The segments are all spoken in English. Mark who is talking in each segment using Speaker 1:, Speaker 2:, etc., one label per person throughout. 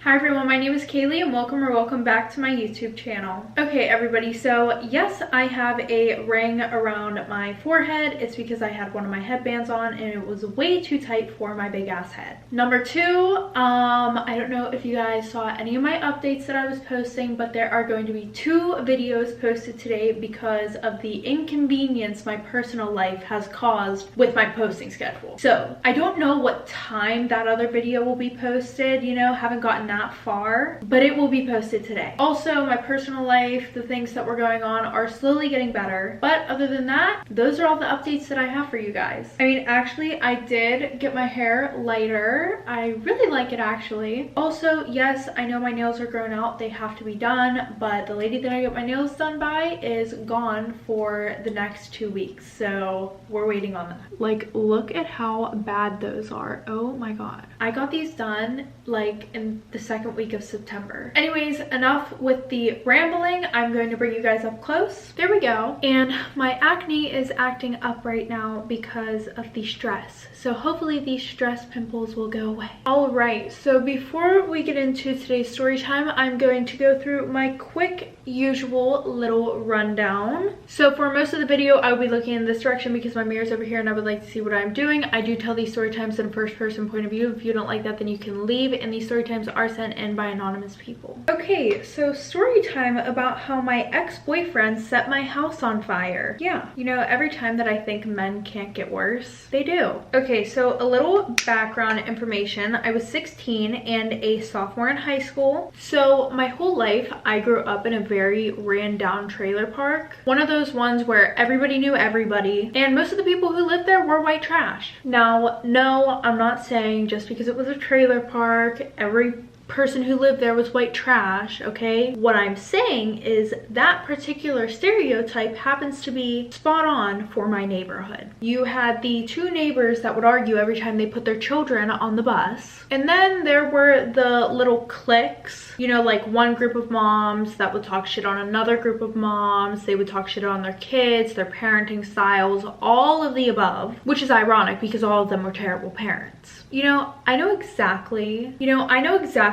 Speaker 1: Hi everyone, my name is Kaylee and welcome back to my YouTube channel. Okay everybody, so yes, I have a ring around my forehead. It's because I had one of my headbands on and it was way too tight for my big ass head. Number two, I don't know if you guys saw any of my updates that I was posting, but there are going to be 2 videos posted today because of the inconvenience my personal life has caused with my posting schedule. So I don't know what time that other video will be posted, you know, haven't gotten that far, but it will be posted today. Also, my personal life, the things that were going on are slowly getting better, but other than that, those are all the updates that I have for you guys. I mean, actually, I did get my hair lighter. I really like it actually. Also, yes, I know my nails are grown out, they have to be done, but the lady that I get my nails done by is gone for the next 2 weeks, so we're waiting on that. Like, look at how bad those are. Oh my god. I got these done like in the second week of September. Anyways, enough with the rambling. I'm going to bring you guys up close. There we go. And my acne is acting up right now because of the stress. So hopefully these stress pimples will go away. All right, so before we get into today's story time, I'm going to go through my quick usual little rundown. So for most of the video, I will be looking in this direction because my mirror's over here and I would like to see what I'm doing. I do tell these story times in a first person point of view. If you don't like that, then you can leave, and these story times are sent in by anonymous people. Okay, so story time about how my ex-boyfriend set my house on fire. Yeah, you know, every time that I think men can't get worse, they do. Okay, so a little background information. I was 16 and a sophomore in high school. So my whole life, I grew up in a very ran down trailer park. One of those ones where everybody knew everybody, and most of the people who lived there were white trash. Now, no, I'm not saying just because it was a trailer park, every person who lived there was white trash, okay? What I'm saying is that particular stereotype happens to be spot on for my neighborhood. You had the 2 neighbors that would argue every time they put their children on the bus. And then there were the little cliques, you know, like one group of moms that would talk shit on another group of moms. They would talk shit on their kids, their parenting styles, all of the above, which is ironic because all of them were terrible parents. You know, I know exactly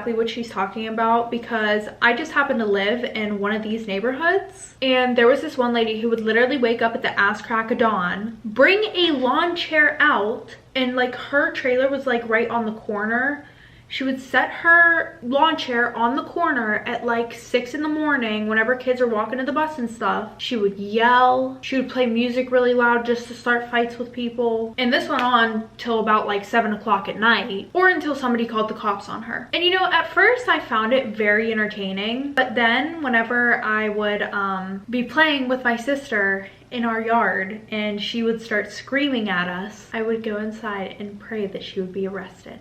Speaker 1: what she's talking about because I just happen to live in one of these neighborhoods, and there was this one lady who would literally wake up at the ass crack of dawn, bring a lawn chair out, and like her trailer was like right on the corner. She would set her lawn chair on the corner at like 6 in the morning whenever kids are walking to the bus and stuff. She would yell. She would play music really loud just to start fights with people. And this went on till about like 7 o'clock at night, or until somebody called the cops on her. And you know, at first I found it very entertaining, but then whenever I would be playing with my sister in our yard and she would start screaming at us, I would go inside and pray that she would be arrested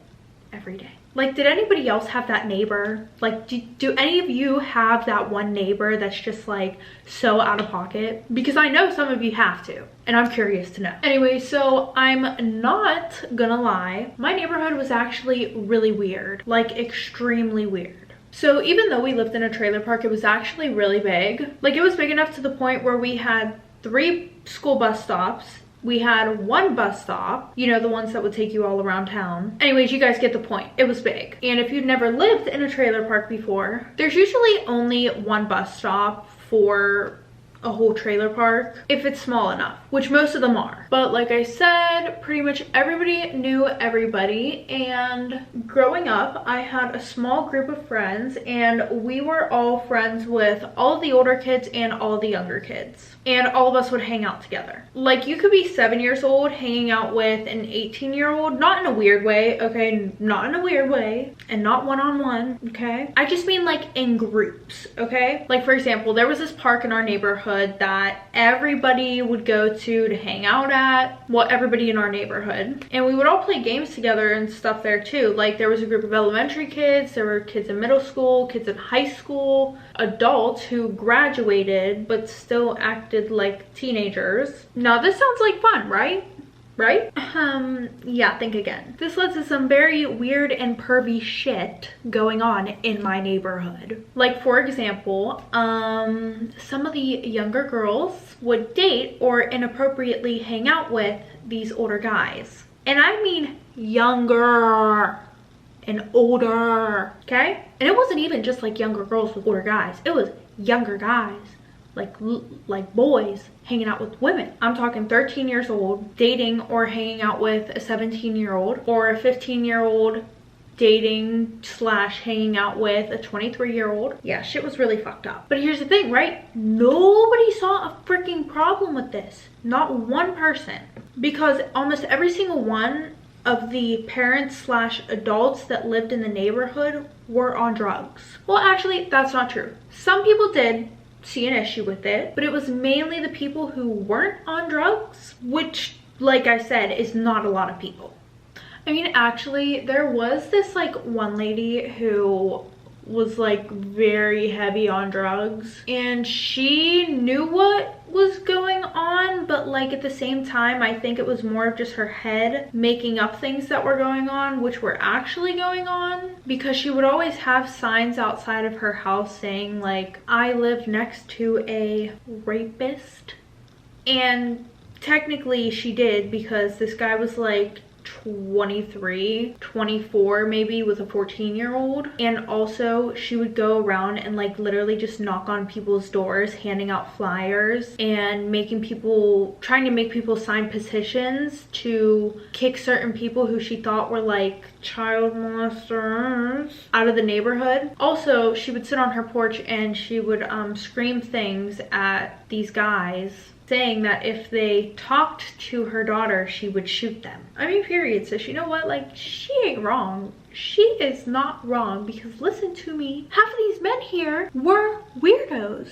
Speaker 1: every day. Like, did anybody else have that neighbor? Like, do any of you have that one neighbor that's just like so out of pocket? Because I know some of you have to, and I'm curious to know. Anyway, so I'm not gonna lie, my neighborhood was actually really weird, like extremely weird. So even though we lived in a trailer park, it was actually really big. Like, it was big enough to the point where we had 3 school bus stops. We had 1 bus stop, you know, the ones that would take you all around town. Anyways, you guys get the point. It was big. And if you'd never lived in a trailer park before, there's usually only 1 bus stop for a whole trailer park if it's small enough, which most of them are. But like I said, pretty much everybody knew everybody, and growing up I had a small group of friends and we were all friends with all of the older kids and all of the younger kids, and all of us would hang out together. Like, you could be 7 years old hanging out with an 18-year-old, not in a weird way, okay? Not in a weird way, and not one-on-one, okay? I just mean like in groups, okay? Like, for example, there was this park in our neighborhood that everybody would go to hang out at. Well, everybody in our neighborhood. And we would all play games together and stuff there too. Like, there was a group of elementary kids, there were kids in middle school, kids in high school, adults who graduated but still acted like teenagers. Now this sounds like fun, right? Right? Yeah, think again. This led to some very weird and pervy shit going on in my neighborhood. Like, for example, some of the younger girls would date or inappropriately hang out with these older guys. And I mean younger. and older, okay? And it wasn't even just like younger girls with older guys. It was younger guys, like boys hanging out with women. I'm talking 13 years old dating or hanging out with a 17-year-old, or a 15-year-old dating slash hanging out with a 23-year-old. Yeah, shit was really fucked up. But here's the thing, right? Nobody saw a freaking problem with this. Not one person. Because almost every single one of the parents slash adults that lived in the neighborhood were on drugs. Well, actually, that's not true. Some people did see an issue with it, but it was mainly the people who weren't on drugs, which, like I said, is not a lot of people. I mean, actually, there was this like one lady who was like very heavy on drugs, and she knew what was going on, but like at the same time, I think it was more of just her head making up things that were going on, which were actually going on, because she would always have signs outside of her house saying like, I live next to a rapist. And technically she did, because this guy was like 23, 24 maybe, with a 14-year-old. And also she would go around and like literally just knock on people's doors, handing out flyers and trying to make people sign petitions to kick certain people who she thought were like child molesters out of the neighborhood. Also, she would sit on her porch and she would scream things at these guys, saying that if they talked to her daughter, she would shoot them. I mean, period. So you know what? Like, she ain't wrong. She is not wrong, because listen to me. Half of these men here were weirdos.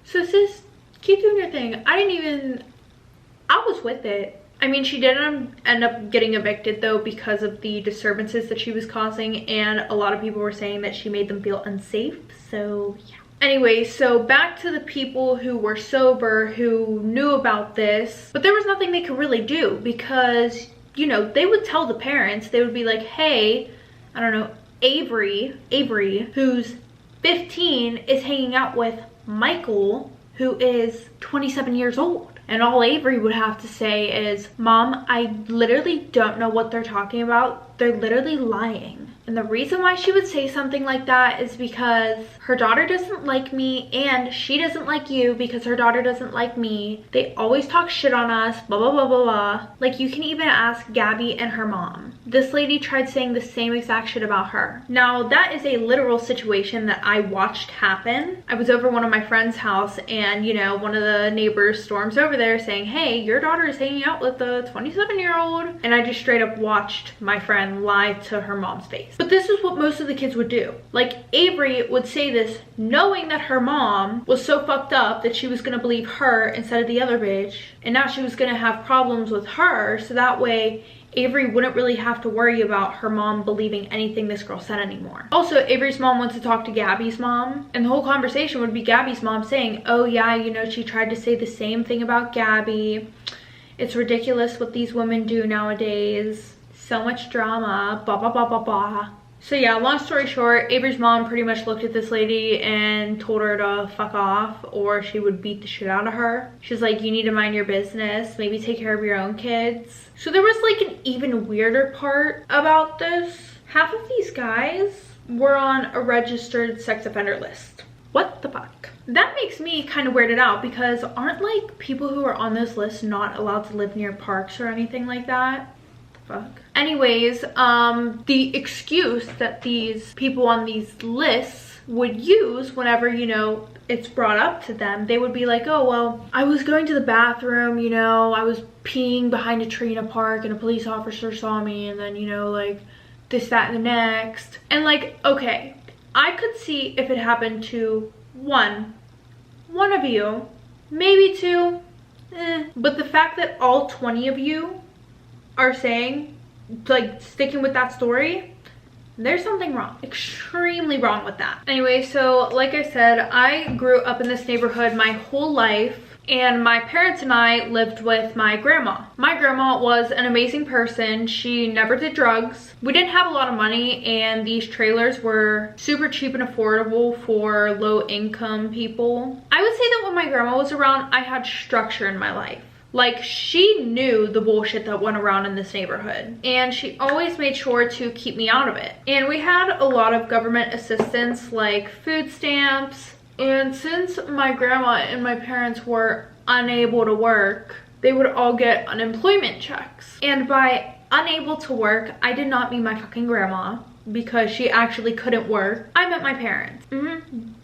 Speaker 1: So sis, keep doing your thing. I was with it. I mean, she did end up getting evicted though, because of the disturbances that she was causing, and a lot of people were saying that she made them feel unsafe. So yeah. Anyway, so back to the people who were sober, who knew about this, but there was nothing they could really do, because, you know, they would tell the parents. They would be like, hey, I don't know, Avery, who's 15, is hanging out with Michael, who is 27 years old. And all Avery would have to say is, Mom, I literally don't know what they're talking about. They're literally lying. And the reason why she would say something like that is because her daughter doesn't like me, and she doesn't like you because her daughter doesn't like me. They always talk shit on us, blah, blah, blah, blah, blah. Like, you can even ask Gabby and her mom. This lady tried saying the same exact shit about her. Now, that is a literal situation that I watched happen. I was over one of my friend's house, and, you know, one of the neighbors storms over there saying, hey, your daughter is hanging out with a 27-year-old. And I just straight up watched my friend lie to her mom's face. But this is what most of the kids would do. Like, Avery would say this knowing that her mom was so fucked up that she was gonna believe her instead of the other bitch. And now she was gonna have problems with her, so that way Avery wouldn't really have to worry about her mom believing anything this girl said anymore. Also, Avery's mom went to talk to Gabby's mom, and the whole conversation would be Gabby's mom saying, oh yeah, you know, she tried to say the same thing about Gabby. It's ridiculous what these women do nowadays. So much drama, blah, blah, blah, blah, blah. So yeah, long story short, Avery's mom pretty much looked at this lady and told her to fuck off, or she would beat the shit out of her. She's like, you need to mind your business, maybe take care of your own kids. So there was like an even weirder part about this. Half of these guys were on a registered sex offender list. What the fuck? That makes me kind of weirded out, because aren't like people who are on this list not allowed to live near parks or anything like that? Fuck. Anyways, the excuse that these people on these lists would use whenever, you know, it's brought up to them, they would be like, oh, well, I was going to the bathroom, you know, I was peeing behind a tree in a park and a police officer saw me, and then, you know, like this, that, and the next. And like, okay, I could see if it happened to one of you, maybe two, but the fact that all 20 of you are saying, like, sticking with that story, there's something wrong, extremely wrong with that. Anyway, so like I said, I grew up in this neighborhood my whole life, and my parents and I lived with my grandma. My grandma was an amazing person. She never did drugs. We didn't have a lot of money, and these trailers were super cheap and affordable for low income people. I would say that when my grandma was around, I had structure in my life. Like, she knew the bullshit that went around in this neighborhood, and she always made sure to keep me out of it. And we had a lot of government assistance, like food stamps. And since my grandma and my parents were unable to work, they would all get unemployment checks. And by unable to work, I did not mean my fucking grandma, because she actually couldn't work. I meant my parents.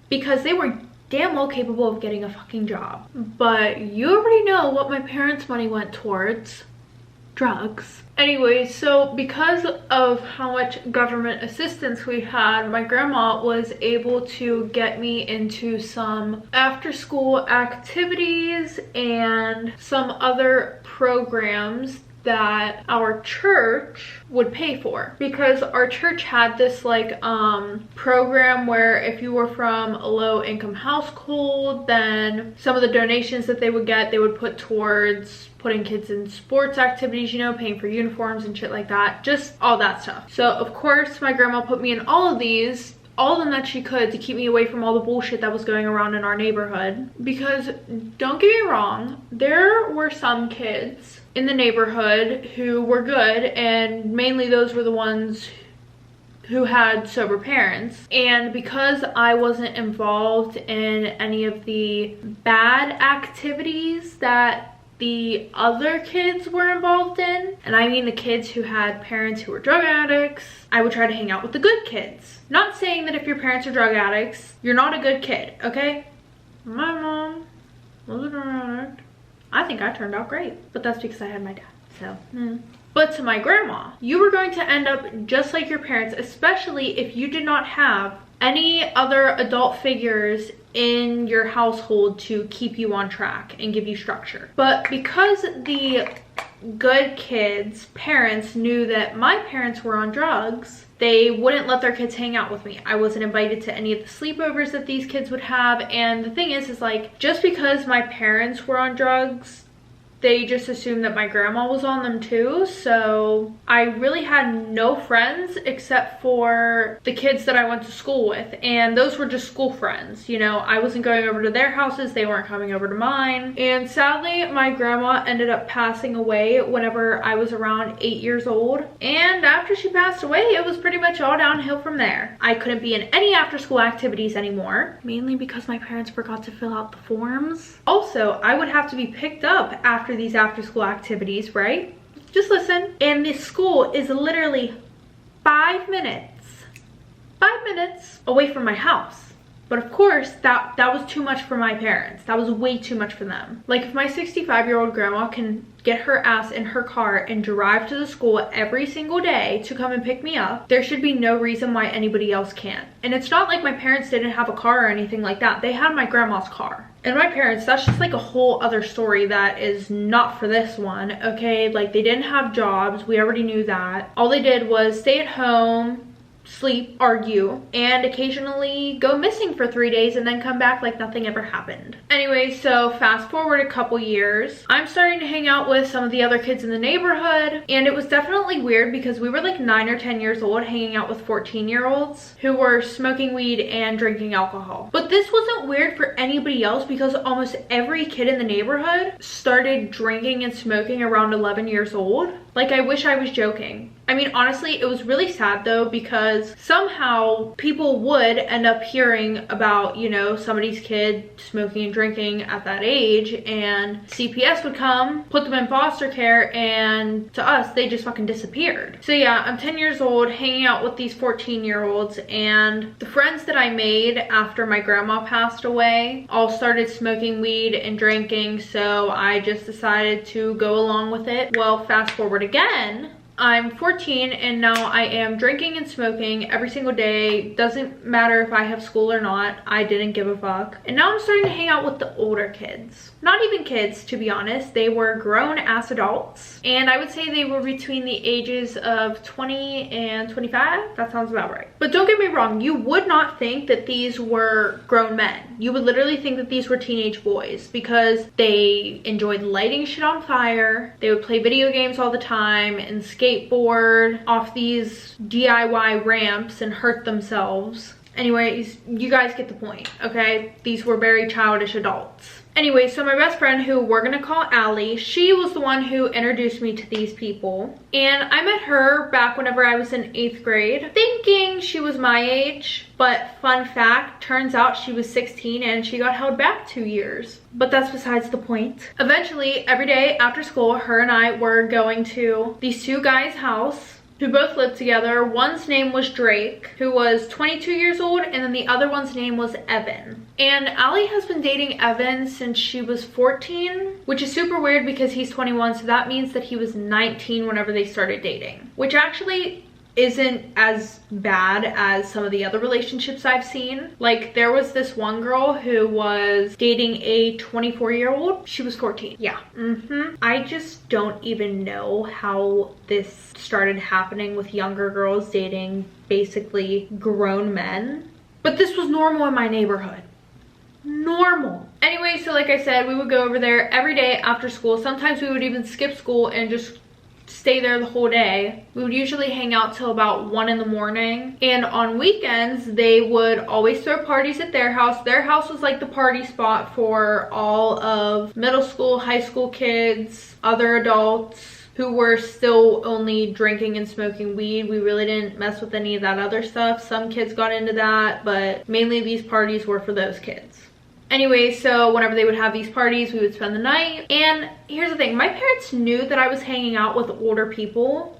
Speaker 1: Because they were damn well capable of getting a fucking job. But you already know what my parents' money went towards. Drugs. Anyway, so because of how much government assistance we had, my grandma was able to get me into some after-school activities and some other programs that our church would pay for, because our church had this like program where if you were from a low income household, then some of the donations that they would get, they would put towards putting kids in sports activities, you know, paying for uniforms and shit like that, just all that stuff. So of course my grandma put me in all of these, all of them that she could, to keep me away from all the bullshit that was going around in our neighborhood. Because don't get me wrong, there were some kids in the neighborhood who were good, and mainly those were the ones who had sober parents. And because I wasn't involved in any of the bad activities that the other kids were involved in, and I mean the kids who had parents who were drug addicts, I would try to hang out with the good kids. Not saying that if your parents are drug addicts, you're not a good kid, okay? My mom was a drug addict. I think I turned out great, but that's because I had my dad, so. But to my grandma, you were going to end up just like your parents, especially if you did not have any other adult figures in your household to keep you on track and give you structure. But because the good kids' parents knew that my parents were on drugs, they wouldn't let their kids hang out with me. I wasn't invited to any of the sleepovers that these kids would have. And the thing is like, just because my parents were on drugs, they just assumed that my grandma was on them too. So I really had no friends except for the kids that I went to school with, and those were just school friends. You know, I wasn't going over to their houses, they weren't coming over to mine. And sadly, my grandma ended up passing away whenever I was around 8 years old. And after she passed away, it was pretty much all downhill from there. I couldn't be in any after school activities anymore, mainly because my parents forgot to fill out the forms. Also, I would have to be picked up after these after school activities, right? Just listen. And this school is literally 5 minutes away from my house. But of course, that was too much for my parents. That was way too much for them. Like, if my 65-year-old grandma can get her ass in her car and drive to the school every single day to come and pick me up, there should be no reason why anybody else can't. And it's not like my parents didn't have a car or anything like that. They had my grandma's car. And my parents, that's just like a whole other story that is not for this one, okay? Like, they didn't have jobs. We already knew that. All they did was stay at home, sleep, argue, and occasionally go missing for 3 days and then come back like nothing ever happened. Anyway, so fast forward a couple years, I'm starting to hang out with some of the other kids in the neighborhood, and it was definitely weird because we were like 9 or 10 years old hanging out with 14-year-olds who were smoking weed and drinking alcohol. But this wasn't weird for anybody else because almost every kid in the neighborhood started drinking and smoking around 11 years old. Like, I wish I was joking. I mean, honestly, it was really sad though, because somehow people would end up hearing about, you know, somebody's kid smoking and drinking at that age, and CPS would come, put them in foster care, and to us, they just fucking disappeared. So yeah, I'm 10 years old, hanging out with these 14-year-olds, and the friends that I made after my grandma passed away all started smoking weed and drinking, so I just decided to go along with it. Well, fast forward again, I'm 14 and now I am drinking and smoking every single day. Doesn't matter if I have school or not. I didn't give a fuck. And now I'm starting to hang out with the older kids. Not even kids, to be honest. They were grown ass adults. And I would say they were between the ages of 20 and 25. That sounds about right. But don't get me wrong. You would not think that these were grown men. You would literally think that these were teenage boys because they enjoyed lighting shit on fire. They would play video games all the time and skateboard off these DIY ramps and hurt themselves. Anyways, you guys get the point, okay? These were very childish adults. Anyway, so my best friend, who we're gonna call Allie, she was the one who introduced me to these people. And I met her back whenever I was in 8th grade, thinking she was my age. But fun fact, turns out she was 16 and she got held back 2 years. But that's besides the point. Eventually, every day after school, her and I were going to these 2 guys' house who both lived together. One's name was Drake, who was 22 years old, and then the other one's name was Evan. And Allie has been dating Evan since she was 14, which is super weird because he's 21, so that means that he was 19 whenever they started dating, which actually isn't as bad as some of the other relationships I've seen. Like, there was this one girl who was dating a 24-year-old. She was 14. Yeah. I just don't even know how this started happening with younger girls dating basically grown men. But this was normal in my neighborhood. Normal. Anyway, so like I said, we would go over there every day after school. Sometimes we would even skip school and just stay there the whole day. We would usually hang out till about 1 in the morning. And on weekends, they would always throw parties at their house. Their house was like the party spot for all of middle school, high school kids, other adults who were still only drinking and smoking weed. We really didn't mess with any of that other stuff. Some kids got into that, but mainly these parties were for those kids. Anyway, so whenever they would have these parties, we would spend the night. And here's the thing, my parents knew that I was hanging out with older people,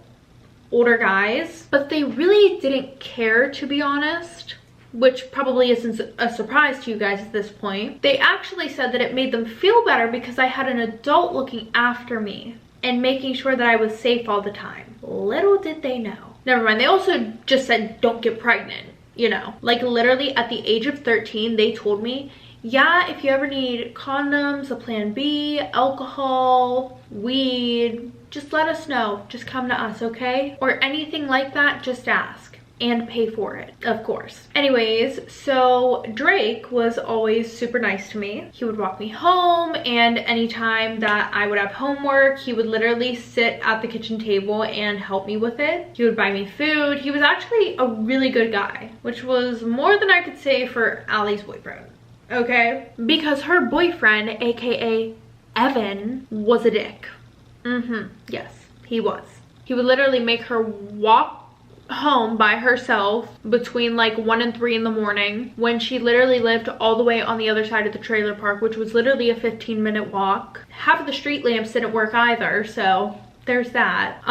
Speaker 1: older guys, but they really didn't care, to be honest, which probably isn't a surprise to you guys at this point. They actually said that it made them feel better because I had an adult looking after me and making sure that I was safe all the time. Little did they know. Never mind, they also just said, don't get pregnant, you know. Like, literally at the age of 13, they told me, yeah, if you ever need condoms, a plan B, alcohol, weed, just let us know. Just come to us, okay? Or anything like that, just ask. And pay for it, of course. Anyways, so Drake was always super nice to me. He would walk me home, and anytime that I would have homework, he would literally sit at the kitchen table and help me with it. He would buy me food. He was actually a really good guy, which was more than I could say for Allie's boyfriend. Okay, because her boyfriend, aka Evan, was a dick. Yes, he was. He would literally make her walk home by herself between like 1 and 3 in the morning when she literally lived all the way on the other side of the trailer park, which was literally a 15-minute walk. Half of the street lamps didn't work either, so there's that.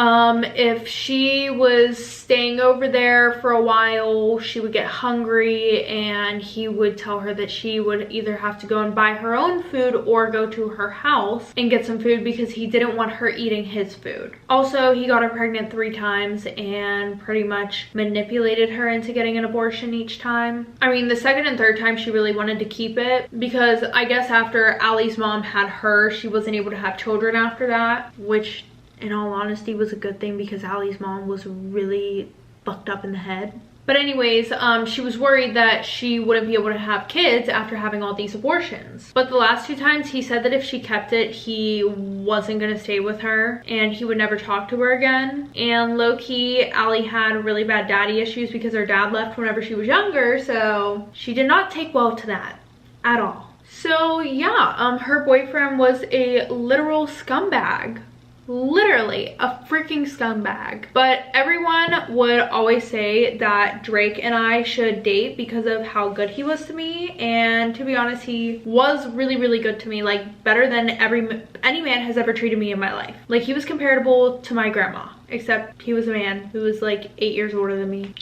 Speaker 1: If she was staying over there for a while, she would get hungry and he would tell her that she would either have to go and buy her own food or go to her house and get some food because he didn't want her eating his food. Also, he got her pregnant 3 times and pretty much manipulated her into getting an abortion each time. I mean, the second and third time she really wanted to keep it because I guess after Allie's mom had her, she wasn't able to have children after that, which in all honesty was a good thing because Allie's mom was really fucked up in the head. But anyways, she was worried that she wouldn't be able to have kids after having all these abortions. But the last 2 times he said that if she kept it, he wasn't gonna stay with her and he would never talk to her again. And low-key, Allie had really bad daddy issues because her dad left whenever she was younger, so she did not take well to that at all. So yeah, her boyfriend was a literal scumbag. Literally a freaking scumbag. But everyone would always say that Drake and I should date because of how good he was to me, and to be honest, he was really good to me, like better than any man has ever treated me in my life. Like, he was comparable to my grandma, except he was a man who was like 8 years older than me.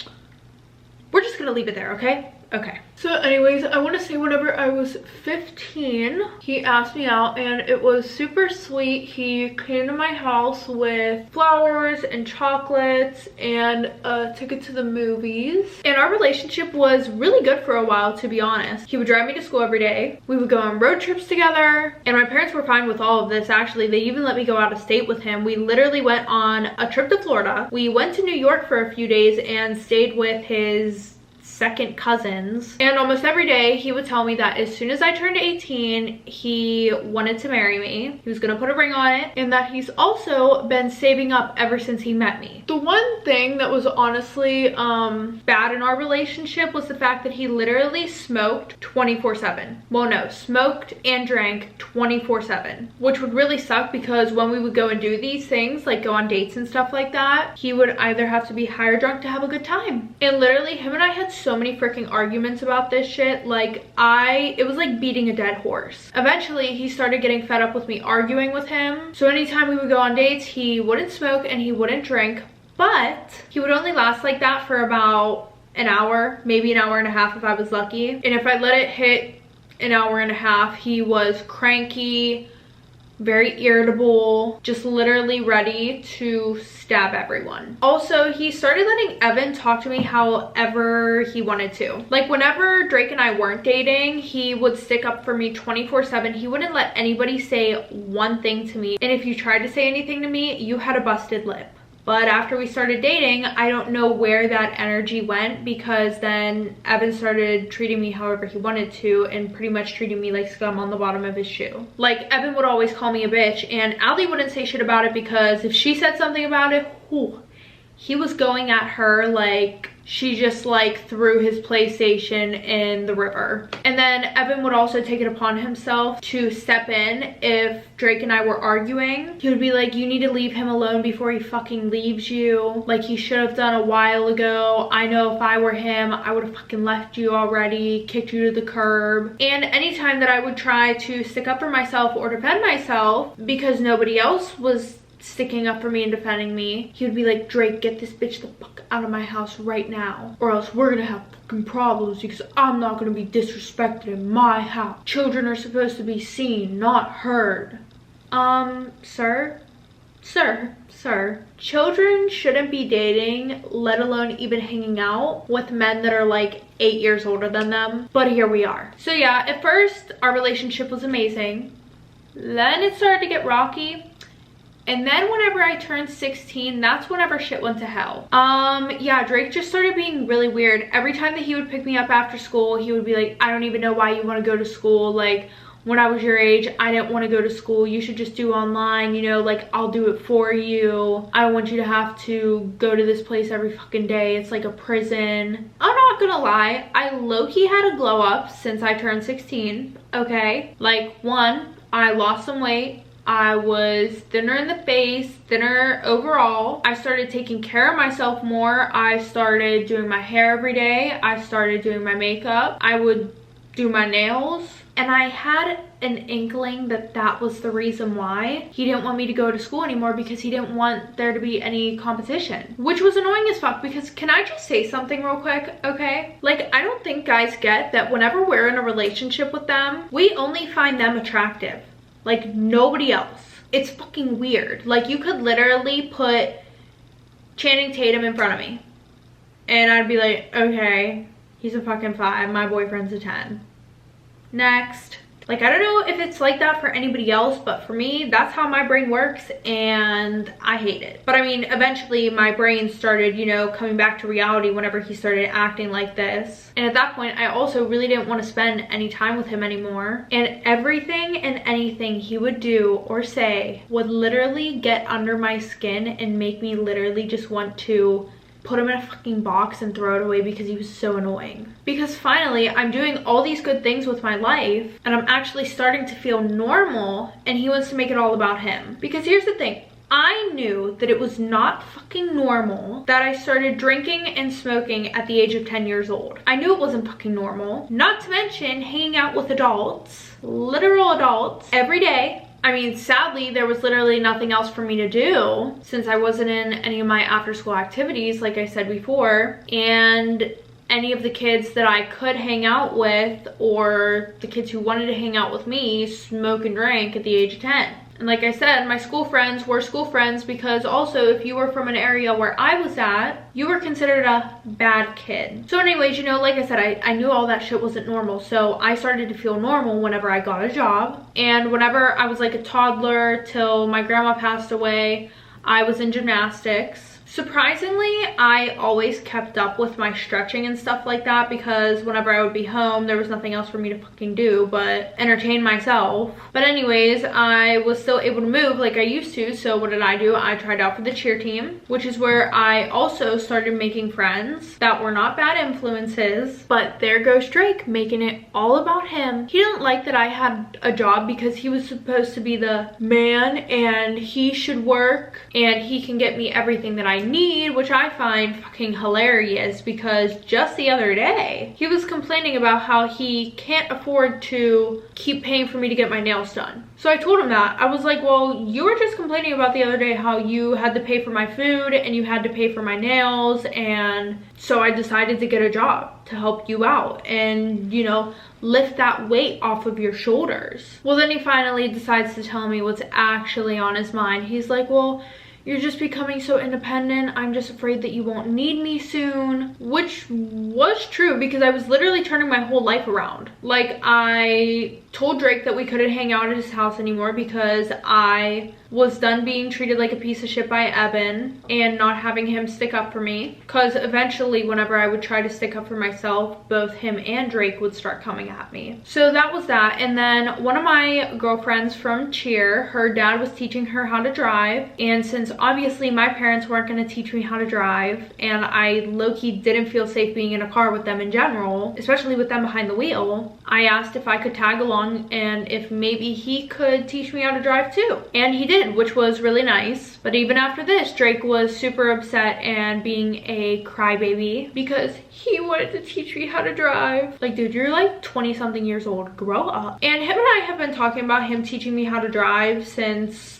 Speaker 1: We're just gonna leave it there, okay? Okay. So anyways, I want to say whenever I was 15, he asked me out and it was super sweet. He came to my house with flowers and chocolates and a ticket to the movies. And our relationship was really good for a while, to be honest. He would drive me to school every day. We would go on road trips together. And my parents were fine with all of this, actually. They even let me go out of state with him. We literally went on a trip to Florida. We went to New York for a few days and stayed with his second cousins. And almost every day he would tell me that as soon as I turned 18, he wanted to marry me. He was gonna put a ring on it, and that he's also been saving up ever since he met me. The one thing that was honestly bad in our relationship was the fact that he literally smoked 24/7. Well, no, smoked and drank 24/7, which would really suck because when we would go and do these things, like go on dates and stuff like that, he would either have to be high or drunk to have a good time. And literally him and I had so many freaking arguments about this shit. Like it was like beating a dead horse. Eventually he started getting fed up with me arguing with him. So anytime we would go on dates, he wouldn't smoke and he wouldn't drink, but he would only last like that for about an hour, maybe an hour and a half if I was lucky. And if I let it hit an hour and a half, he was cranky, very irritable, just literally ready to stab everyone. Also, he started letting Evan talk to me however he wanted to. Like whenever Drake and I weren't dating, he would stick up for me 24/7. He wouldn't let anybody say one thing to me. And if you tried to say anything to me, you had a busted lip. But after we started dating, I don't know where that energy went, because then Evan started treating me however he wanted to and pretty much treating me like scum on the bottom of his shoe. Like Evan would always call me a bitch, and Allie wouldn't say shit about it because if she said something about it, whew, he was going at her like she just like threw his PlayStation in the river. And then Evan would also take it upon himself to step in if Drake and I were arguing. He would be like, you need to leave him alone before he fucking leaves you. Like he should have done a while ago. I know if I were him, I would have fucking left you already, kicked you to the curb. And anytime that I would try to stick up for myself or defend myself because nobody else was sticking up for me and defending me, he would be like, Drake, get this bitch the fuck out of my house right now, or else we're gonna have fucking problems because I'm not gonna be disrespected in my house. Children are supposed to be seen, not heard. Sir, children shouldn't be dating, let alone even hanging out with men that are like 8 years older than them. But here we are. So yeah, at first our relationship was amazing. Then it started to get rocky. And then whenever I turned 16, that's whenever shit went to hell. Yeah, Drake just started being really weird. Every time that he would pick me up after school, he would be like, I don't even know why you want to go to school. Like, when I was your age, I didn't want to go to school. You should just do online, you know, like I'll do it for you. I don't want you to have to go to this place every fucking day. It's like a prison. I'm not gonna lie, I low-key had a glow up since I turned 16, okay? Like, one, I lost some weight. I was thinner in the face, thinner overall. I started taking care of myself more. I started doing my hair every day. I started doing my makeup. I would do my nails. And I had an inkling that that was the reason why he didn't want me to go to school anymore, because he didn't want there to be any competition, which was annoying as fuck. Because can I just say something real quick, okay? Like, I don't think guys get that whenever we're in a relationship with them, we only find them attractive. Like nobody else. It's fucking weird. Like you could literally put Channing Tatum in front of me and I'd be like, okay, he's a fucking 5, my boyfriend's a 10. Next. Like, I don't know if it's like that for anybody else, but for me, that's how my brain works and I hate it. But I mean, eventually my brain started, you know, coming back to reality whenever he started acting like this. And at that point, I also really didn't want to spend any time with him anymore. And everything and anything he would do or say would literally get under my skin and make me literally just want to put him in a fucking box and throw it away because he was so annoying. Because finally, I'm doing all these good things with my life and I'm actually starting to feel normal, and he wants to make it all about him. Because here's the thing, I knew that it was not fucking normal that I started drinking and smoking at the age of 10 years old. I knew it wasn't fucking normal. Not to mention hanging out with adults, literal adults, every day. I mean, sadly, there was literally nothing else for me to do since I wasn't in any of my after school activities, like I said before. And any of the kids that I could hang out with, or the kids who wanted to hang out with me, smoke and drank at the age of 10. And like I said, my school friends were school friends because also if you were from an area where I was at, you were considered a bad kid. So anyways, you know, like I said, I knew all that shit wasn't normal. So I started to feel normal whenever I got a job. And whenever I was like a toddler till my grandma passed away, I was in gymnastics. Surprisingly, I always kept up with my stretching and stuff like that because whenever I would be home, there was nothing else for me to fucking do but entertain myself. But anyways, I was still able to move like I used to. So what did I do? I tried out for the cheer team, which is where I also started making friends that were not bad influences. But there goes Drake, making it all about him. He didn't like that I had a job because he was supposed to be the man and he should work and he can get me everything that I need, which I find fucking hilarious because just the other day he was complaining about how he can't afford to keep paying for me to get my nails done. So I told him that. I was like, well, you were just complaining about the other day how you had to pay for my food and you had to pay for my nails, and so I decided to get a job to help you out and, you know, lift that weight off of your shoulders. Well, then he finally decides to tell me what's actually on his mind. He's like, well, you're just becoming so independent. I'm just afraid that you won't need me soon. Which was true because I was literally turning my whole life around. Like, I told Drake that we couldn't hang out at his house anymore because I was done being treated like a piece of shit by Evan and not having him stick up for me. Because eventually, whenever I would try to stick up for myself, both him and Drake would start coming at me. So that was that. And then one of my girlfriends from cheer, her dad was teaching her how to drive. And since obviously my parents weren't going to teach me how to drive, and I low-key didn't feel safe being in a car with them in general, especially with them behind the wheel, I asked if I could tag along and if maybe he could teach me how to drive too. And he did, which was really nice. But even after this, Drake was super upset and being a crybaby because he wanted to teach me how to drive. Like, dude, you're like 20 something years old, grow up. And him and I have been talking about him teaching me how to drive since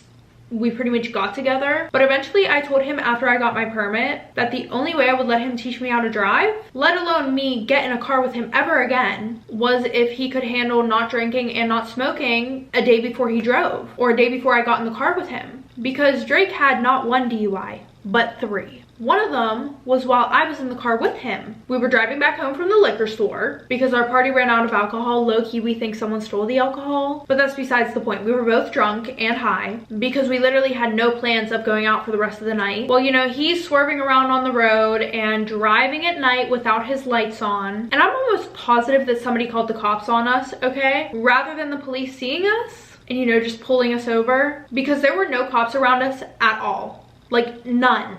Speaker 1: we pretty much got together. But eventually I told him after I got my permit that the only way I would let him teach me how to drive, let alone me get in a car with him ever again, was if he could handle not drinking and not smoking a day before he drove or a day before I got in the car with him. Because Drake had not one DUI, but 3. One of them was while I was in the car with him. We were driving back home from the liquor store because our party ran out of alcohol. Low-key, we think someone stole the alcohol, but that's besides the point. We were both drunk and high because we literally had no plans of going out for the rest of the night. Well, you know, he's swerving around on the road and driving at night without his lights on. And I'm almost positive that somebody called the cops on us, okay? Rather than the police seeing us and, you know, just pulling us over, because there were no cops around us at all. Like, none.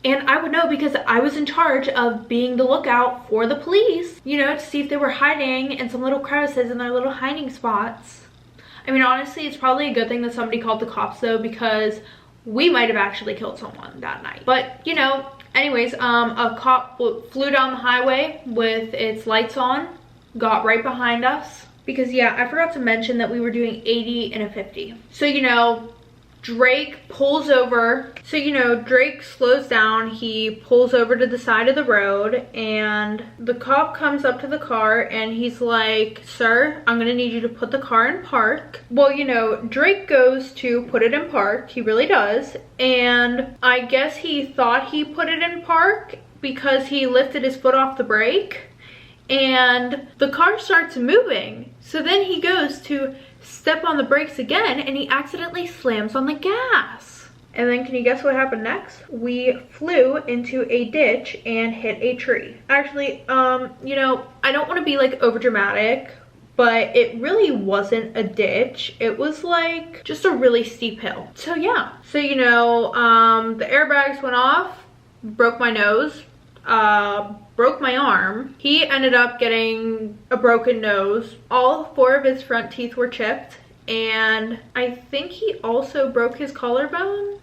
Speaker 1: And I would know because I was in charge of being the lookout for the police, you know, to see if they were hiding in some little crevices in their little hiding spots. I mean, honestly, it's probably a good thing that somebody called the cops though, because we might have actually killed someone that night. But, you know, anyways, a cop flew down the highway with its lights on, got right behind us. Because, yeah, I forgot to mention that we were doing 80 and a 50. So, you know, Drake pulls over. So, you know, Drake slows down. He pulls over to the side of the road and the cop comes up to the car and he's like, "Sir, I'm gonna need you to put the car in park." Well, you know, Drake goes to put it in park. He really does. And I guess he thought he put it in park because he lifted his foot off the brake and the car starts moving. So then he goes to step on the brakes again and he accidentally slams on the gas. And then can you guess what happened next? We flew into a ditch and hit a tree. Actually, you know, I don't want to be like over dramatic, but it really wasn't a ditch. It was like just a really steep hill. So yeah, so you know, the airbags went off, broke my nose, broke my arm. He ended up getting a broken nose. All 4 of his front teeth were chipped, and I think he also broke his collarbone.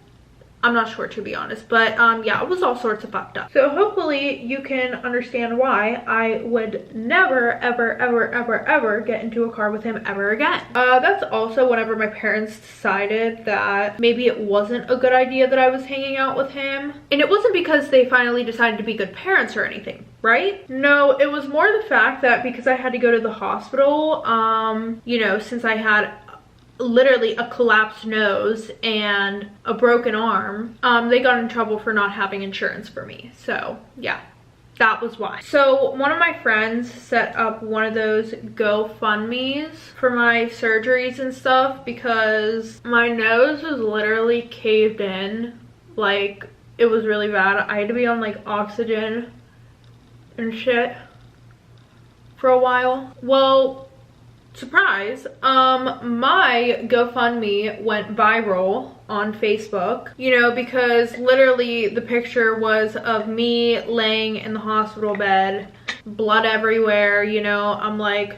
Speaker 1: I'm not sure, to be honest, but yeah, it was all sorts of fucked up. So hopefully you can understand why I would never ever get into a car with him ever again. That's also whenever my parents decided that maybe it wasn't a good idea that I was hanging out with him. And it wasn't because they finally decided to be good parents or anything, right? No, it was more the fact that because I had to go to the hospital, you know, since I had literally a collapsed nose and a broken arm, they got in trouble for not having insurance for me. So yeah, that was why. So one of my friends set up one of those GoFundMes for my surgeries and stuff because my nose was literally caved in like It was really bad. I had to be on like oxygen and shit for a while. Well, surprise, my GoFundMe went viral on Facebook, you know, because literally the picture was of me laying in the hospital bed, blood everywhere, you know, I'm like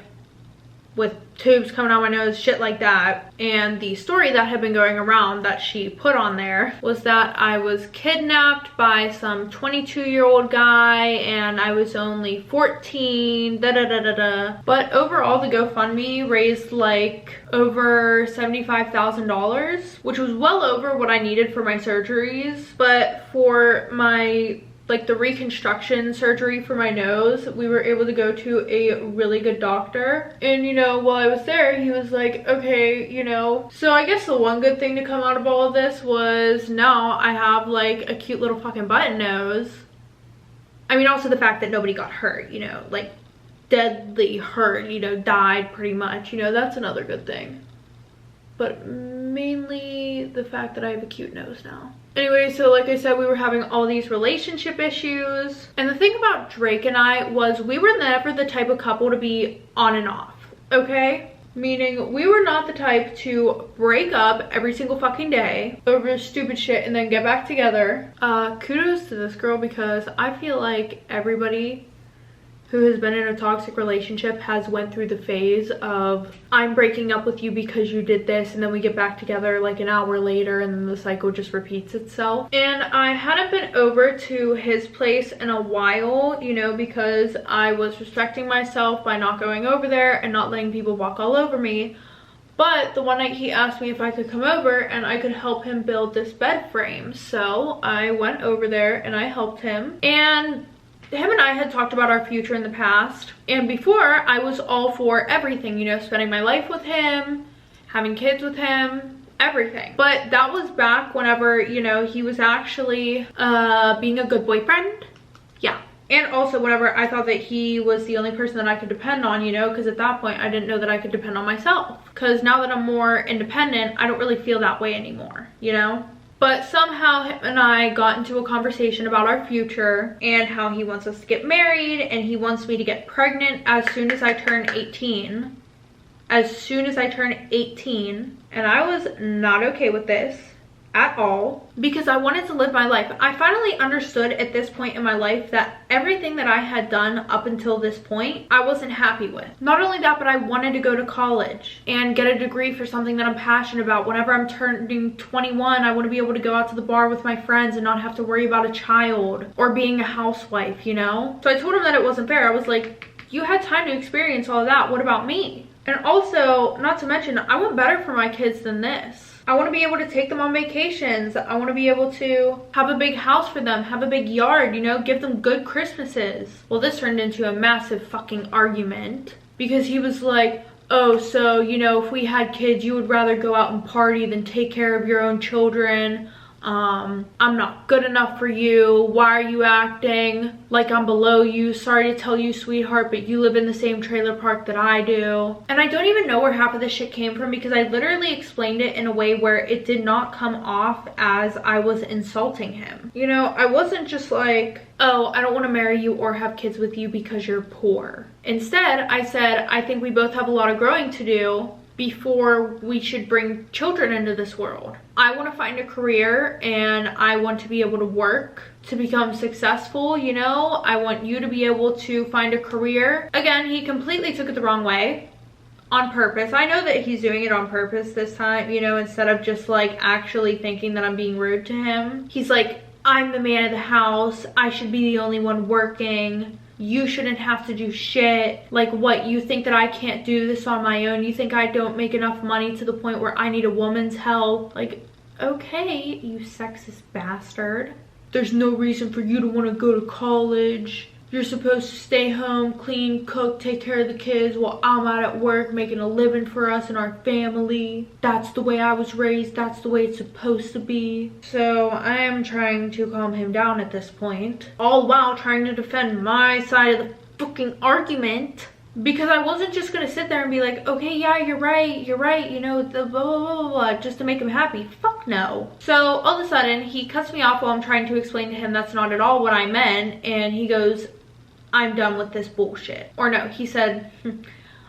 Speaker 1: with tubes coming out my nose, shit like that. And the story that had been going around that she put on there was that I was kidnapped by some 22-year-old guy and I was only 14, da da da da da. But overall, the GoFundMe raised like over $75,000, which was well over what I needed for my surgeries. But for my like the reconstruction surgery for my nose, we were able to go to a really good doctor. And you know, while I was there, he was like, okay, you know. So I guess the one good thing to come out of all of this was now I have like a cute little fucking button nose. I mean, also the fact that nobody got hurt, you know, like deadly hurt, you know, died pretty much, you know, that's another good thing. But mainly the fact that I have a cute nose now. Anyway, so like I said, we were having all these relationship issues. And the thing about Drake and I was we were never the type of couple to be on and off, okay? Meaning we were not the type to break up every single fucking day over stupid shit and then get back together. Kudos to this girl, because I feel like everybody who has been in a toxic relationship has went through the phase of I'm breaking up with you because you did this, and then we get back together like an hour later and then the cycle just repeats itself. And I hadn't been over to his place in a while, you know, because I was respecting myself by not going over there and not letting people walk all over me. But the one night he asked me if I could come over and I could help him build this bed frame. So I went over there and I helped him, and him and I had talked about our future in the past, and before I was all for everything, you know, spending my life with him, having kids with him, everything. But that was back whenever, you know, he was actually being a good boyfriend. Yeah. And also whenever I thought that he was the only person that I could depend on, you know, because at that point I didn't know that I could depend on myself. Because now that I'm more independent, I don't really feel that way anymore, you know? But somehow him and I got into a conversation about our future and how he wants us to get married and he wants me to get pregnant as soon as I turn 18. As soon as I turn 18. And I was not okay with this at all, because I wanted to live my life. I finally understood at this point in my life that everything that I had done up until this point, I wasn't happy with. Not only that, but I wanted to go to college and get a degree for something that I'm passionate about. Whenever I'm turning 21, I want to be able to go out to the bar with my friends and not have to worry about a child or being a housewife, you know? So I told him that it wasn't fair. I was like, you had time to experience all of that. What about me? And also, not to mention, I want better for my kids than this. I want to be able to take them on vacations. I want to be able to have a big house for them, have a big yard, you know, give them good Christmases. Well, this turned into a massive fucking argument because he was like, oh, so, you know, if we had kids, you would rather go out and party than take care of your own children. I'm not good enough for you. Why are you acting like I'm below you? Sorry to tell you, sweetheart, but you live in the same trailer park that I do. And I don't even know where half of this shit came from, because I literally explained it in a way where it did not come off as I was insulting him. You know, I wasn't just like, oh, I don't want to marry you or have kids with you because you're poor. Instead, I said, I think we both have a lot of growing to do before we should bring children into this world. I want to find a career and I want to be able to work to become successful, you know? I want you to be able to find a career. Again, he completely took it the wrong way on purpose. I know that he's doing it on purpose this time, you know, instead of just like actually thinking that I'm being rude to him. He's like, I'm the man of the house. I should be the only one working. You shouldn't have to do shit. Like, what, you think that I can't do this on my own? You think I don't make enough money to the point where I need a woman's help? Like, okay, you sexist bastard. There's no reason for you to want to go to college. You're supposed to stay home, clean, cook, take care of the kids while I'm out at work making a living for us and our family. That's the way I was raised. That's the way it's supposed to be. So I am trying to calm him down at this point, all while trying to defend my side of the fucking argument. because I wasn't just gonna sit there and be like, okay, yeah, you're right, you know, the blah, blah, blah, blah, blah, just to make him happy. Fuck no. So all of a sudden, he cuts me off while I'm trying to explain to him that's not at all what I meant, and he goes, I'm done with this bullshit. Or no, he said,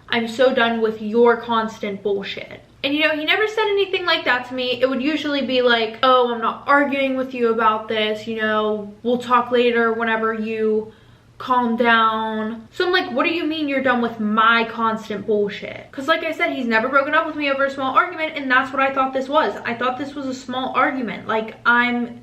Speaker 1: I'm so done with your constant bullshit. And you know, he never said anything like that to me. It would usually be like, oh, I'm not arguing with you about this, you know, we'll talk later whenever you calm down. So I'm like, what do you mean you're done with my constant bullshit? Because like I said, he's never broken up with me over a small argument, and that's what I thought this was. I thought this was a small argument. Like, I'm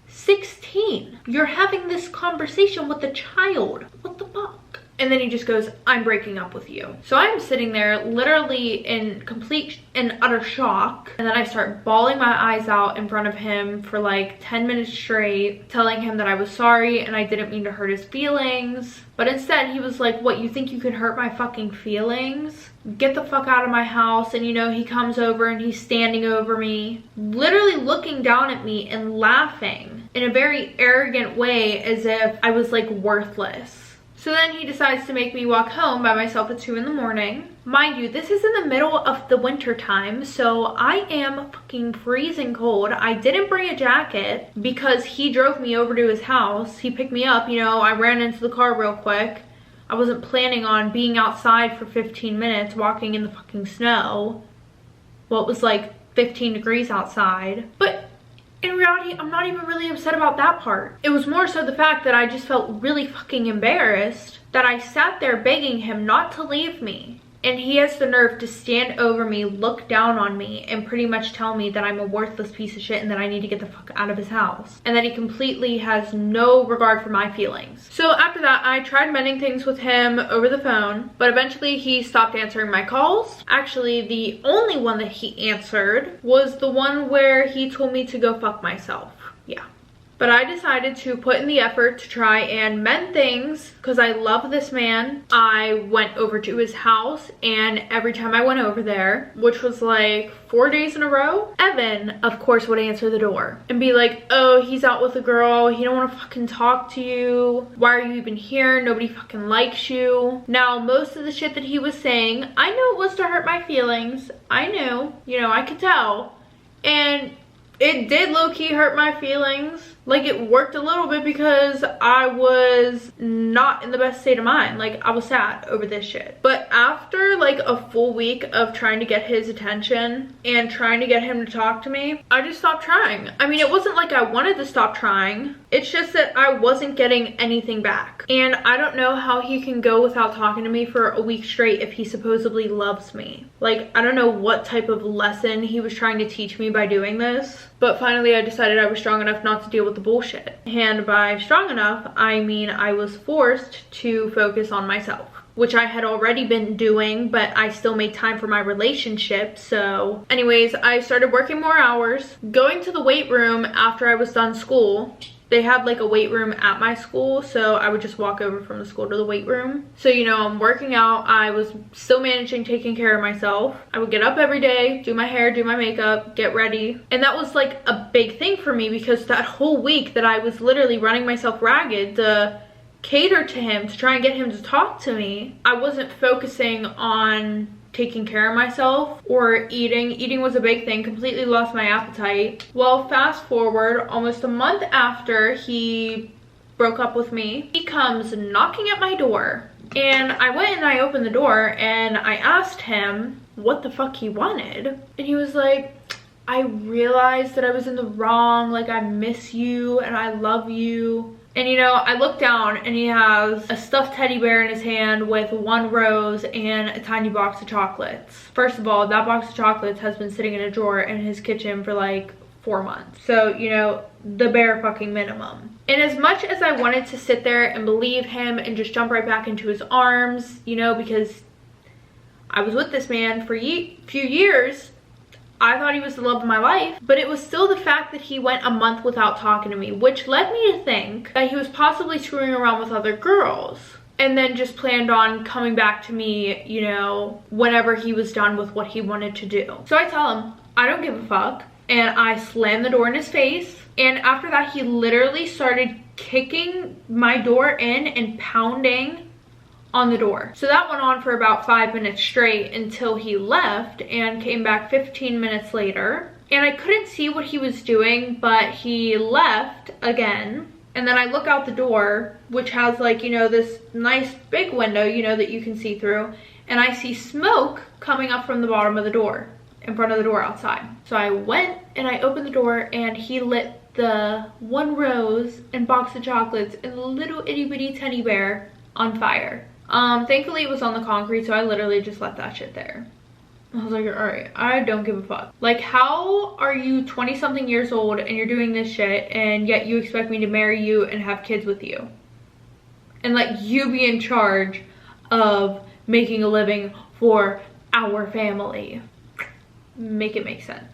Speaker 1: 16. You're having this conversation with a child. What the fuck? And then he just goes, I'm breaking up with you. So I'm sitting there literally in complete and utter shock. And then I start bawling my eyes out in front of him for like 10 minutes straight, telling him that I was sorry and I didn't mean to hurt his feelings. But instead he was like, what, you think you can hurt my fucking feelings? Get the fuck out of my house. And you know, he comes over and he's standing over me, literally looking down at me and laughing in a very arrogant way, as if I was like worthless. So then he decides to make me walk home by myself at 2 in the morning. Mind you, this is in the middle of the winter time, so I am fucking freezing cold. I didn't bring a jacket because he drove me over to his house. He picked me up, you know, I ran into the car real quick. I wasn't planning on being outside for 15 minutes walking in the fucking snow. Well, it was like 15 degrees outside. But in reality, I'm not even really upset about that part. It was more so the fact that I just felt really fucking embarrassed that I sat there begging him not to leave me. And he has the nerve to stand over me, look down on me, and pretty much tell me that I'm a worthless piece of shit and that I need to get the fuck out of his house. And that he completely has no regard for my feelings. So after that, I tried mending things with him over the phone, but eventually he stopped answering my calls. Actually, the only one that he answered was the one where he told me to go fuck myself. Yeah. But I decided to put in the effort to try and mend things because I love this man. I went over to his house, and every time I went over there, which was like 4 days in a row, Evan, of course, would answer the door and be like, oh, he's out with a girl. He don't want to fucking talk to you. Why are you even here? Nobody fucking likes you. Now, most of the shit that he was saying, I knew it was to hurt my feelings. I knew, you know, I could tell. And it did low-key hurt my feelings. Like, it worked a little bit because I was not in the best state of mind. Like, I was sad over this shit. But after like a full week of trying to get his attention and trying to get him to talk to me, I just stopped trying. I mean, it wasn't like I wanted to stop trying. It's just that I wasn't getting anything back. And I don't know how he can go without talking to me for a week straight if he supposedly loves me. Like, I don't know what type of lesson he was trying to teach me by doing this. But finally, I decided I was strong enough not to deal with the bullshit. And by strong enough, I mean I was forced to focus on myself, which I had already been doing, but I still made time for my relationship. So anyways, I started working more hours, going to the weight room after I was done school. They had like a weight room at my school, so I would just walk over from the school to the weight room. So, you know, I'm working out. I was still managing taking care of myself. I would get up every day, do my hair, do my makeup, get ready. And that was like a big thing for me because that whole week that I was literally running myself ragged to cater to him, to try and get him to talk to me, I wasn't focusing on taking care of myself or eating. Eating was a big thing. Completely lost my appetite. Well, fast forward almost a month after he broke up with me, he comes knocking at my door, and I went and I opened the door and I asked him what the fuck he wanted, and he was like, I realized that I was in the wrong, like, I miss you and I love you. And you know, I look down and he has a stuffed teddy bear in his hand with 1 rose and a tiny box of chocolates. First of all, that box of chocolates has been sitting in a drawer in his kitchen for like 4 months. So, you know, the bare fucking minimum. And as much as I wanted to sit there and believe him and just jump right back into his arms, you know, because I was with this man for a few years, I thought he was the love of my life, but it was still the fact that he went a month without talking to me, which led me to think that he was possibly screwing around with other girls and then just planned on coming back to me, you know, whenever he was done with what he wanted to do. So I tell him, I don't give a fuck, and I slam the door in his face. And after that, he literally started kicking my door in and pounding on the door. So that went on for about 5 minutes straight until he left and came back 15 minutes later. And I couldn't see what he was doing, but he left again. And then I look out the door, which has like, you know, this nice big window, you know, that you can see through. And I see smoke coming up from the bottom of the door, in front of the door outside. So I went and I opened the door and he lit the one rose and box of chocolates and the little itty bitty teddy bear on fire. Thankfully it was on the concrete, so I literally just left that shit there. I was like, all right, I don't give a fuck. Like, how are you 20 something years old and you're doing this shit and yet you expect me to marry you and have kids with you? And let you be in charge of making a living for our family. Make it make sense.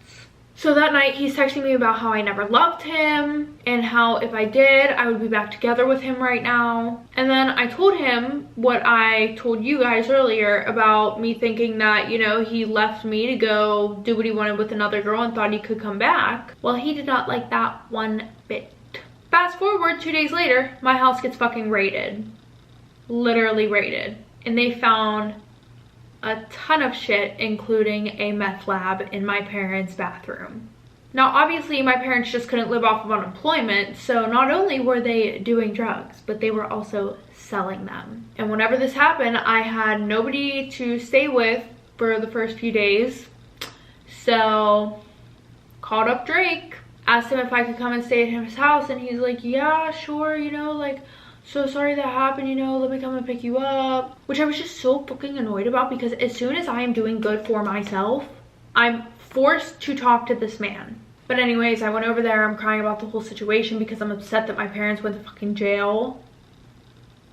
Speaker 1: So that night he's texting me about how I never loved him and how if I did, I would be back together with him right now. And then I told him what I told you guys earlier about me thinking that, you know, he left me to go do what he wanted with another girl and thought he could come back. Well, he did not like that one bit. Fast forward 2 days later, my house gets fucking raided. Literally raided. And they found a ton of shit, including a meth lab in my parents' bathroom. Now, obviously, my parents just couldn't live off of unemployment, so not only were they doing drugs, but they were also selling them. And whenever this happened, I had nobody to stay with for the first few days, so called up Drake, asked him if I could come and stay at his house, and he's like, yeah, sure, you know, like, so sorry that happened, you know, let me come and pick you up. Which I was just so fucking annoyed about, because as soon as I am doing good for myself, I'm forced to talk to this man. But anyways, I went over there, I'm crying about the whole situation because I'm upset that my parents went to fucking jail.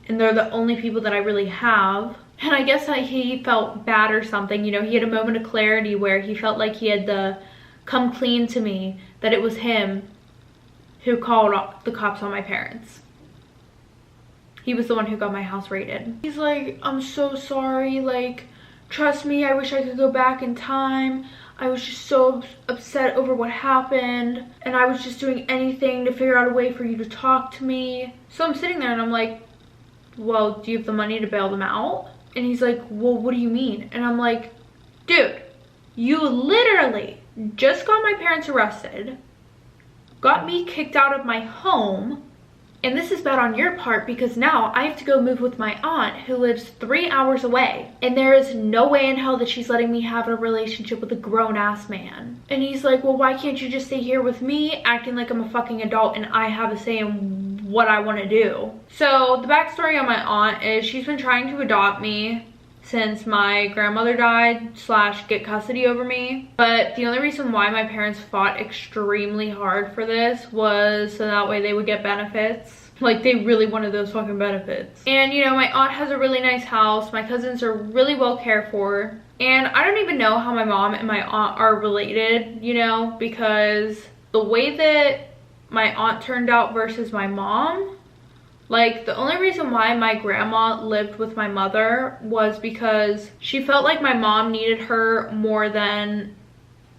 Speaker 1: And they're the only people that I really have. And I guess that he felt bad or something, you know, he had a moment of clarity where he felt like he had to come clean to me that it was him who called the cops on my parents. He was the one who got my house raided. He's like, I'm so sorry, like, trust me, I wish I could go back in time. I was just so upset over what happened, and I was just doing anything to figure out a way for you to talk to me. So I'm sitting there and I'm like, well, do you have the money to bail them out? And he's like, well, what do you mean? And I'm like, dude, you literally just got my parents arrested, got me kicked out of my home, and this is bad on your part because now I have to go move with my aunt who lives 3 hours away. And there is no way in hell that she's letting me have a relationship with a grown-ass man. And he's like, well, why can't you just stay here with me acting like I'm a fucking adult and I have a say in what I want to do? So the backstory on my aunt is she's been trying to adopt me since my grandmother died / get custody over me. But the only reason why my parents fought extremely hard for this was so that way they would get benefits. Like, they really wanted those fucking benefits. And you know, my aunt has a really nice house. My cousins are really well cared for. And I don't even know how my mom and my aunt are related, you know, because the way that my aunt turned out versus my mom, like, the only reason why my grandma lived with my mother was because she felt like my mom needed her more than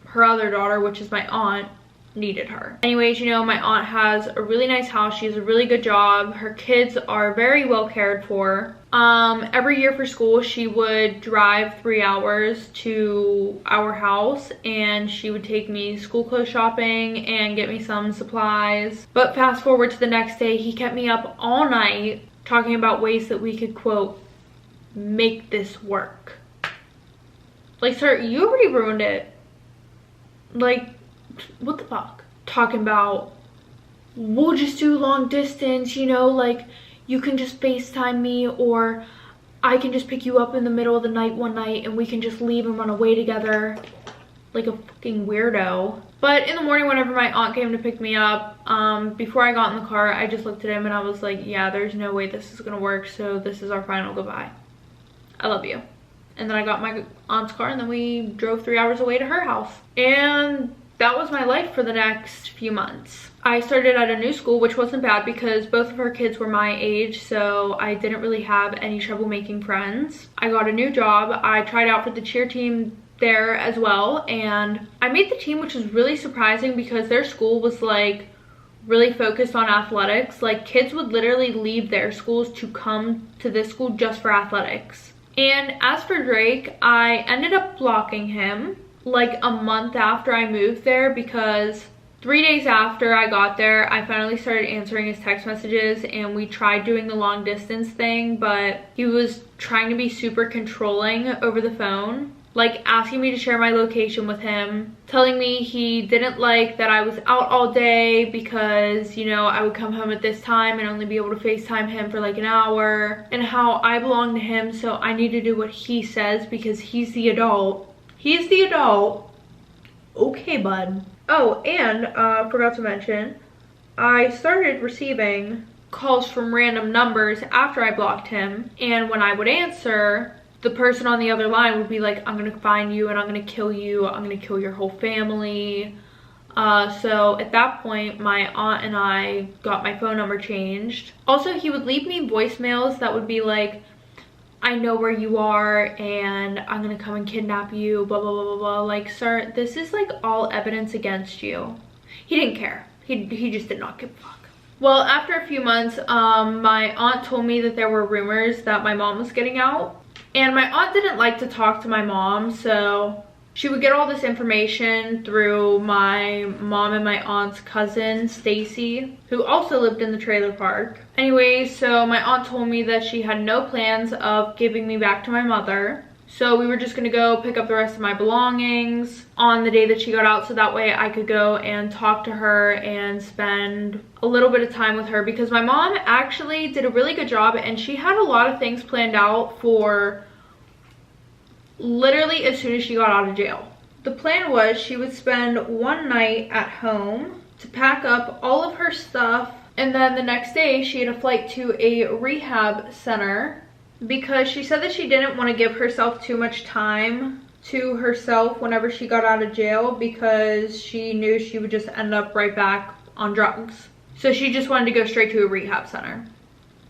Speaker 1: her other daughter, which is my aunt, needed her. Anyways, you know, my aunt has a really nice house. She has a really good job. Her kids are very well cared for. Every year for school, she would drive 3 hours to our house and she would take me school clothes shopping and get me some supplies. But fast forward to the next day, he kept me up all night talking about ways that we could, quote, make this work. Like, sir, you already ruined it. Like, what the fuck? Talking about, we'll just do long distance, you know, like, you can just FaceTime me, or I can just pick you up in the middle of the night one night and we can just leave and run away together. Like a fucking weirdo. But in the morning, whenever my aunt came to pick me up, before I got in the car, I just looked at him and I was like, yeah, there's no way this is gonna work, so this is our final goodbye. I love you. And then I got my aunt's car and then we drove 3 hours away to her house. And that was my life for the next few months. I started at a new school, which wasn't bad because both of her kids were my age, so I didn't really have any trouble making friends. I got a new job. I tried out for the cheer team there as well, and I made the team, which was really surprising because their school was like really focused on athletics. Like, kids would literally leave their schools to come to this school just for athletics. And as for Drake, I ended up blocking him like a month after I moved there, because 3 days after I got there, I finally started answering his text messages, and we tried doing the long distance thing, but he was trying to be super controlling over the phone, like asking me to share my location with him, telling me he didn't like that I was out all day because, you know, I would come home at this time and only be able to FaceTime him for like an hour, and how I belong to him, so I need to do what he says because he's the adult. He's the adult. Okay, bud. Oh, and forgot to mention, I started receiving calls from random numbers after I blocked him, and when I would answer, the person on the other line would be like, I'm gonna find you and I'm gonna kill you, I'm gonna kill your whole family. So at that point, my aunt and I got my phone number changed. Also, he would leave me voicemails that would be like, I know where you are and I'm gonna come and kidnap you, blah, blah, blah, blah, blah. Like, sir, this is like all evidence against you. He didn't care. He just did not give a fuck. Well, after a few months, my aunt told me that there were rumors that my mom was getting out. And my aunt didn't like to talk to my mom, so she would get all this information through my mom and my aunt's cousin, Stacy, who also lived in the trailer park. Anyway, so my aunt told me that she had no plans of giving me back to my mother. So we were just gonna go pick up the rest of my belongings on the day that she got out, so that way I could go and talk to her and spend a little bit of time with her, because my mom actually did a really good job and she had a lot of things planned out for literally as soon as she got out of jail. The plan was she would spend one night at home to pack up all of her stuff, and then the next day she had a flight to a rehab center, because she said that she didn't want to give herself too much time to herself whenever she got out of jail, because she knew she would just end up right back on drugs. So she just wanted to go straight to a rehab center,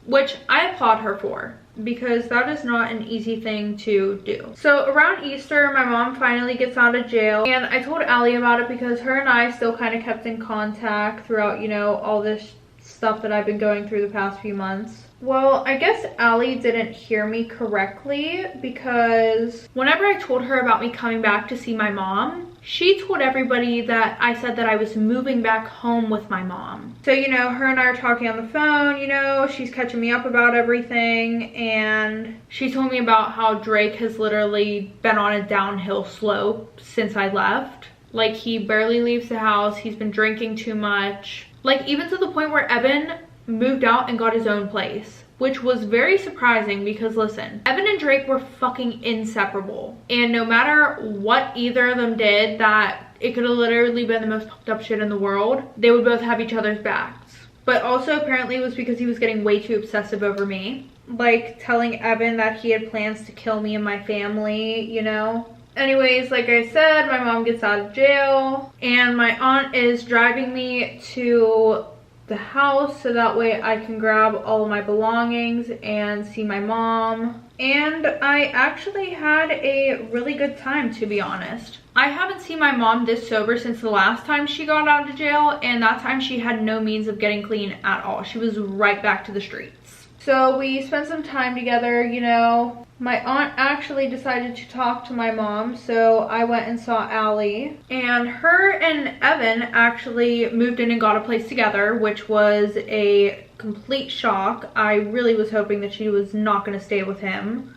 Speaker 1: which I applaud her for, because that is not an easy thing to do. So around Easter, my mom finally gets out of jail, and I told Allie about it because her and I still kind of kept in contact throughout, you know, all this stuff that I've been going through the past few months. Well, I guess Allie didn't hear me correctly, because whenever I told her about me coming back to see my mom, she told everybody that I said that I was moving back home with my mom. So, you know, her and I are talking on the phone, you know, she's catching me up about everything, and she told me about how Drake has literally been on a downhill slope since I left. Like, he barely leaves the house, he's been drinking too much. Like, even to the point where Evan moved out and got his own place, which was very surprising, because listen, Evan and Drake were fucking inseparable, and no matter what either of them did, that it could have literally been the most fucked up shit in the world, they would both have each other's backs. But also apparently it was because he was getting way too obsessive over me, like telling Evan that he had plans to kill me and my family, you know. Anyways, like I said, my mom gets out of jail and my aunt is driving me to the house so that way I can grab all of my belongings and see my mom. And I actually had a really good time, to be honest. I haven't seen my mom this sober since the last time she got out of jail, and that time she had no means of getting clean at all. She was right back to the streets. So we spent some time together, you know. My aunt actually decided to talk to my mom, so I went and saw Allie. And her and Evan actually moved in and got a place together, which was a complete shock. I really was hoping that she was not going to stay with him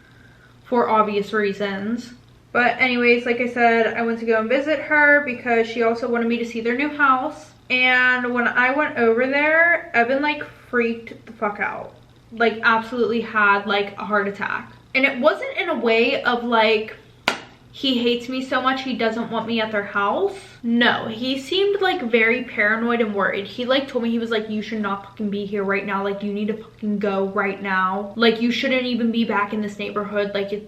Speaker 1: for obvious reasons. But anyways, like I said, I went to go and visit her because she also wanted me to see their new house. And when I went over there, Evan like freaked the fuck out. Like absolutely had like a heart attack. And it wasn't in a way of like, he hates me so much he doesn't want me at their house. No, he seemed like very paranoid and worried. He like told me, he was like, you should not fucking be here right now. Like, you need to fucking go right now. Like, you shouldn't even be back in this neighborhood. Like,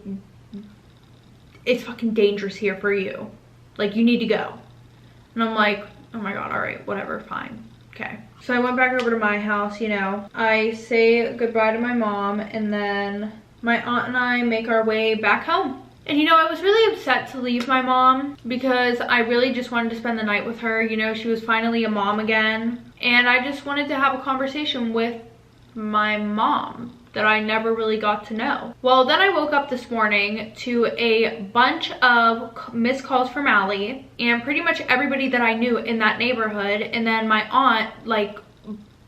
Speaker 1: it's fucking dangerous here for you. Like, you need to go. And I'm like, oh my god, all right, whatever, fine. Okay. So I went back over to my house, you know. I say goodbye to my mom, and then my aunt and I make our way back home. And you know, I was really upset to leave my mom because I really just wanted to spend the night with her. You know, she was finally a mom again. And I just wanted to have a conversation with my mom that I never really got to know. Well, then I woke up this morning to a bunch of missed calls from Allie and pretty much everybody that I knew in that neighborhood. And then my aunt like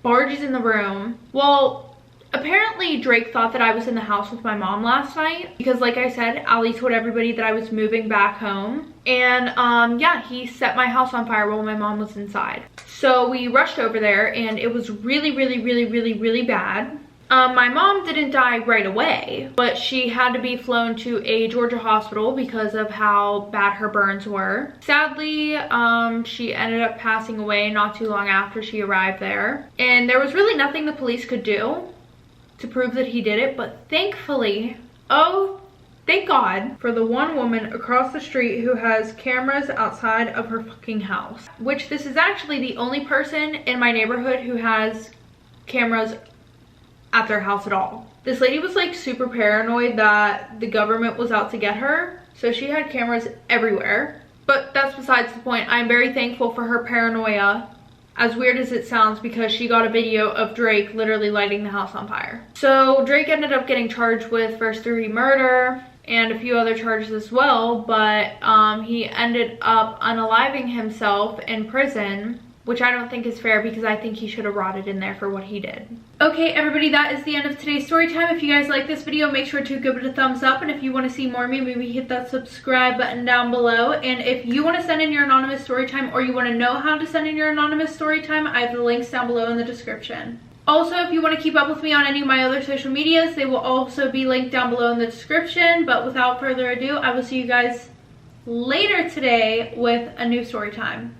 Speaker 1: barges in the room. Well, apparently Drake thought that I was in the house with my mom last night because, like I said, Allie told everybody that I was moving back home. And yeah, he set my house on fire while my mom was inside. So we rushed over there and it was really bad. My mom didn't die right away, but she had to be flown to a Georgia hospital because of how bad her burns were. Sadly, she ended up passing away not too long after she arrived there. And there was really nothing the police could do to prove that he did it, but thankfully, oh, thank God for the one woman across the street who has cameras outside of her fucking house. Which this is actually the only person in my neighborhood who has cameras at their house at all. This lady was like super paranoid that the government was out to get her, so she had cameras everywhere. But that's besides the point. I'm very thankful for her paranoia, as weird as it sounds, because she got a video of Drake literally lighting the house on fire. So Drake ended up getting charged with first-degree murder and a few other charges as well, but he ended up unaliving himself in prison, which I don't think is fair because I think he should have rotted in there for what he did. Okay, everybody, that is the end of today's story time. If you guys like this video, make sure to give it a thumbs up. And if you want to see more of me, maybe hit that subscribe button down below. And if you want to send in your anonymous story time or you want to know how to send in your anonymous story time, I have the links down below in the description. Also, if you want to keep up with me on any of my other social medias, they will also be linked down below in the description. But without further ado, I will see you guys later today with a new story time.